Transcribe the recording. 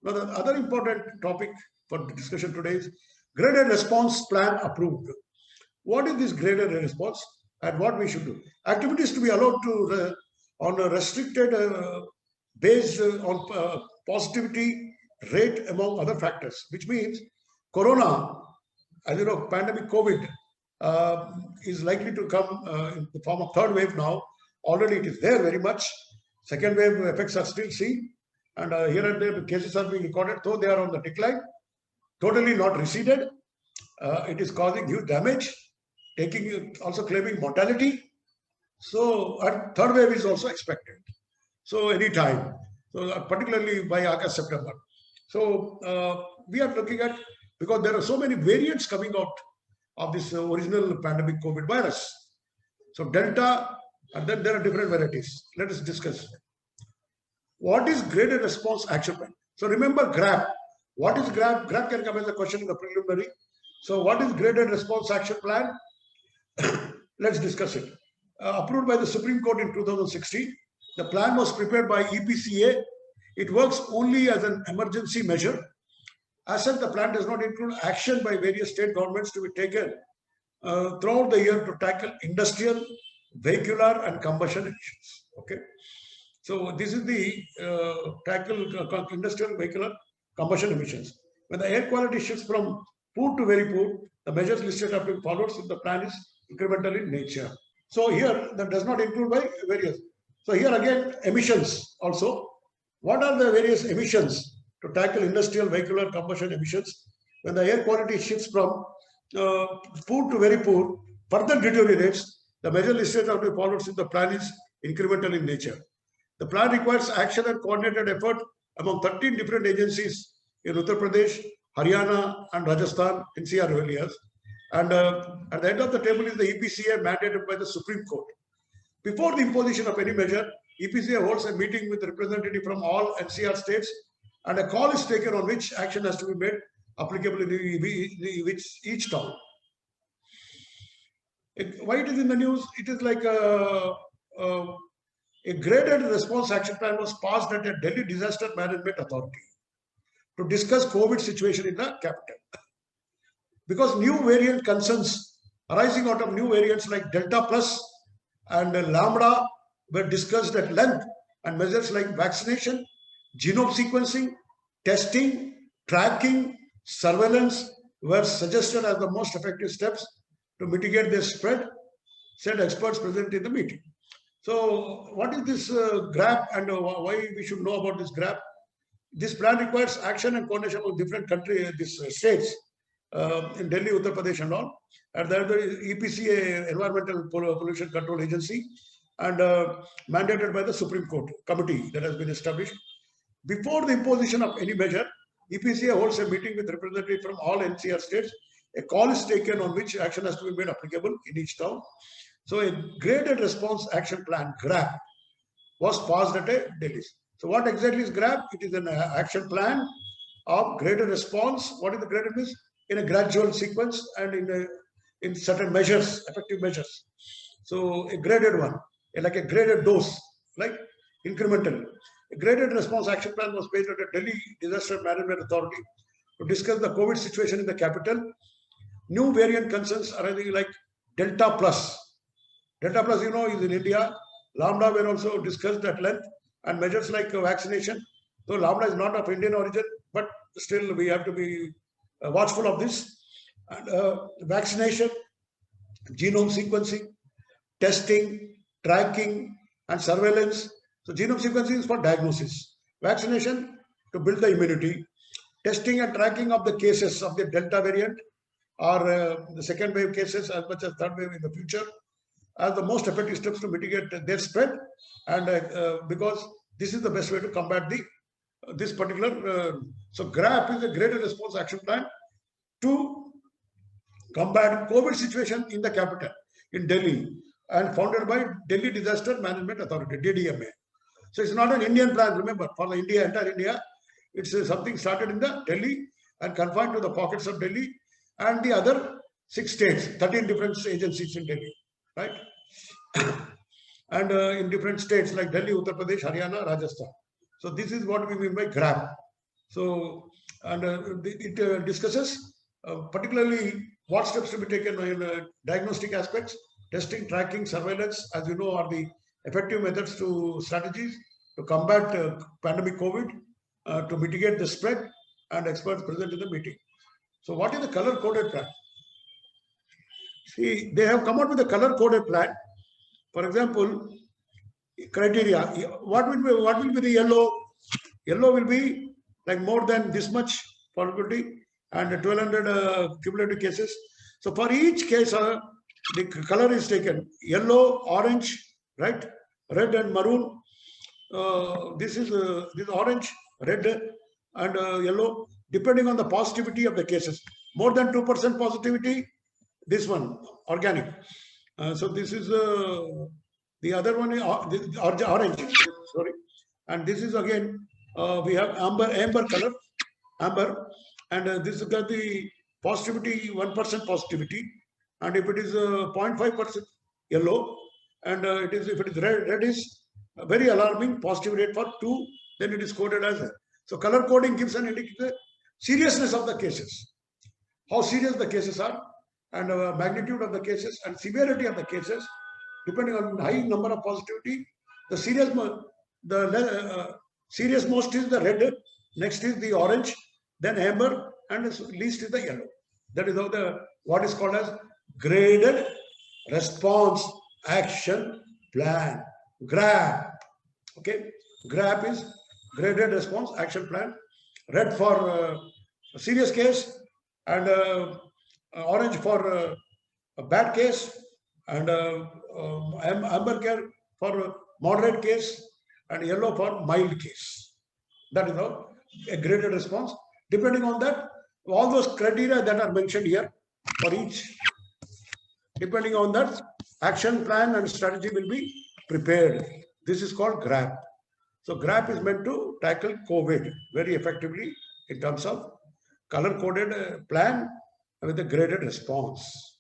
Now, the other important topic for discussion today is graded response plan approved. What is this graded response and what we should do? Activities to be allowed to on a restricted based on positivity rate among other factors, which means corona, as you know, pandemic COVID is likely to come in the form of third wave now. Already it is there very much. Second wave effects are still seen, and here and there the cases are being recorded, though they are on the decline, totally not receded. It is causing huge damage, also claiming mortality. So, and third wave is also expected. So, any time. So, particularly by August, September. So, we are looking at, because there are so many variants coming out of this original pandemic COVID virus. So, Delta, and then there are different varieties. Let us discuss. What is graded response action plan? So, remember GRAP. What is GRAP? GRAP can come as a question in the preliminary. So, what is graded response action plan? Let's discuss it. Approved by the Supreme Court in 2016. The plan was prepared by EPCA. It works only as an emergency measure. As such, the plan does not include action by various state governments to be taken throughout the year to tackle industrial, vehicular, and combustion emissions. Okay. So this is the tackle industrial, vehicular, combustion emissions. When the air quality shifts from poor to very poor, the measures listed have been followed if the plan is incremental in nature. So here that does not include by various. So here again emissions also. What are the various emissions to tackle industrial, vehicular, combustion emissions? When the air quality shifts from poor to very poor, further deteriorates, the measure listed have been followed if the plan is incremental in nature. The plan requires action and coordinated effort among 13 different agencies in Uttar Pradesh, Haryana, and Rajasthan NCR areas. And at the end of the table is the EPCA mandated by the Supreme Court. Before the imposition of any measure, EPCA holds a meeting with representatives from all NCR states, and a call is taken on which action has to be made applicable in each town. Why it is in the news? It is like a graded response action plan was passed at a Delhi Disaster Management Authority to discuss COVID situation in the capital. Because new variant concerns arising out of new variants like Delta Plus and Lambda were discussed at length, and measures like vaccination, genome sequencing, testing, tracking, surveillance were suggested as the most effective steps to mitigate their spread, said experts present in the meeting. So what is this GRAP and why we should know about this GRAP? This plan requires action and coordination of different states in Delhi, Uttar Pradesh and all. And there is EPCA, Environmental Pollution Control Agency, and mandated by the Supreme Court committee that has been established. Before the imposition of any measure, EPCA holds a meeting with representatives from all NCR states. A call is taken on which action has to be made applicable in each town. So a graded response action plan, GRAP, was passed at a Delhi. So what exactly is GRAP? It is an action plan of graded response. What is the graded means? In a gradual sequence and in certain measures, effective measures. So a graded one, like a graded dose, like incremental. A graded response action plan was based at a Delhi Disaster Management Authority to discuss the COVID situation in the capital. New variant concerns arising like Delta Plus. Delta Plus, you know, is in India. Lambda were also discussed at length, and measures like vaccination. Though Lambda is not of Indian origin, but still we have to be watchful of this. And vaccination, genome sequencing, testing, tracking, and surveillance. So genome sequencing is for diagnosis. Vaccination to build the immunity. Testing and tracking of the cases of the Delta variant or the second wave cases as much as third wave in the future are the most effective steps to mitigate their spread. And because this is the best way to combat this particular. So GRAP is a graded response action plan to combat COVID situation in the capital, in Delhi, and founded by Delhi Disaster Management Authority, DDMA. So it's not an Indian plan, remember, for the entire India. It's something started in the Delhi and confined to the pockets of Delhi and the other 6 states, 13 different agencies in Delhi, right? And in different states like Delhi, Uttar Pradesh, Haryana, Rajasthan. So this is what we mean by GRAP. So, and it discusses particularly what steps to be taken in diagnostic aspects, testing, tracking, surveillance, as you know, are the effective methods to strategies to combat pandemic COVID, to mitigate the spread, and experts present in the meeting. So, what is the color-coded plan? See, they have come out with a color-coded plan. For example, criteria. What will be the yellow? Yellow will be like more than this much probability and 1200 cumulative cases. So for each case, the color is taken: yellow, orange, right, red and maroon. This is orange, red, and yellow, depending on the positivity of the cases. More than 2% positivity, this one organic. So this is the other one is orange. Sorry, and this is again we have amber color, amber, and this is got the positivity 1% positivity, and if it is 0.5% yellow, and if it is red is very alarming positive rate for 2, then it is coded as so color coding gives an indicator seriousness of the cases, how serious the cases are, and magnitude of the cases and severity of the cases, depending on high number of positivity. The serious most is the red, next is the orange, then amber, and least is the yellow. That is how what is called as graded response action plan, GRAP. Okay, GRAP is graded response action plan. Red for serious case, and orange for a bad case, and amber care for moderate case, and yellow for mild case. That is how a graded response. Depending on that, all those criteria that are mentioned here for each, depending on that, action plan and strategy will be prepared. This is called GRAP. So GRAP is meant to tackle COVID very effectively in terms of color-coded plan with a graded response.